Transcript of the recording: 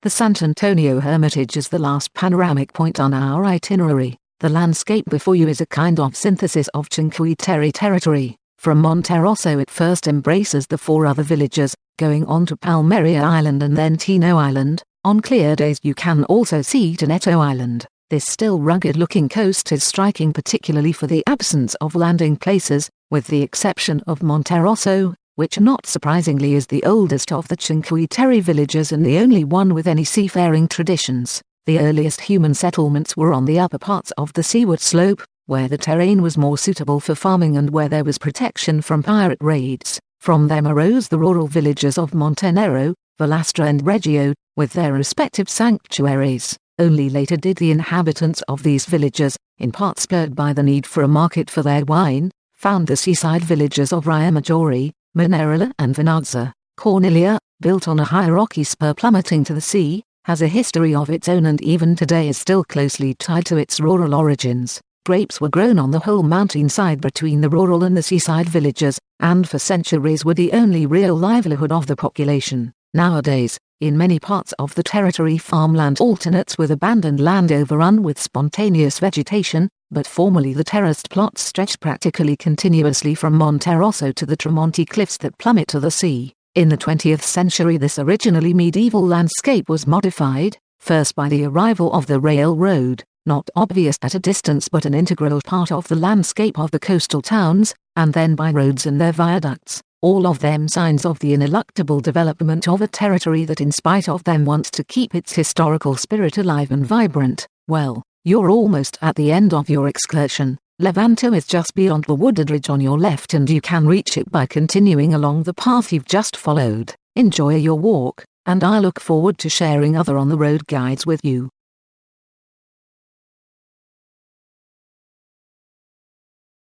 The Sant'Antonio hermitage is the last panoramic point on our itinerary. The landscape before you is a kind of synthesis of Cinque Terre territory. From Monterosso it first embraces the 4 other villages, going on to Palmaria Island and then Tino Island. On clear days you can also see Tinetto Island. This still rugged-looking coast is striking particularly for the absence of landing places, with the exception of Monterosso, which not surprisingly is the oldest of the Cinque Terre villages and the only one with any seafaring traditions. The earliest human settlements were on the upper parts of the seaward slope, where the terrain was more suitable for farming and where there was protection from pirate raids. From them arose the rural villages of Monterosso, Vallastra and Reggio, with their respective sanctuaries. Only later did the inhabitants of these villages, in part spurred by the need for a market for their wine, found the seaside villages of Riomaggiore, Monterosso and Vernazza. Cornelia, built on a high rocky spur plummeting to the sea, has a history of its own and even today is still closely tied to its rural origins. Grapes were grown on the whole mountainside between the rural and the seaside villages, and for centuries were the only real livelihood of the population. Nowadays, in many parts of the territory farmland alternates with abandoned land overrun with spontaneous vegetation, but formerly the terraced plots stretched practically continuously from Monterosso to the Tremonti cliffs that plummet to the sea. In the 20th century this originally medieval landscape was modified, first by the arrival of the railroad, not obvious at a distance but an integral part of the landscape of the coastal towns, and then by roads and their viaducts, all of them signs of the ineluctable development of a territory that in spite of them wants to keep its historical spirit alive and vibrant. Well, you're almost at the end of your excursion. Levanto is just beyond the wooded ridge on your left and you can reach it by continuing along the path you've just followed. Enjoy your walk, and I look forward to sharing other on-the-road guides with you.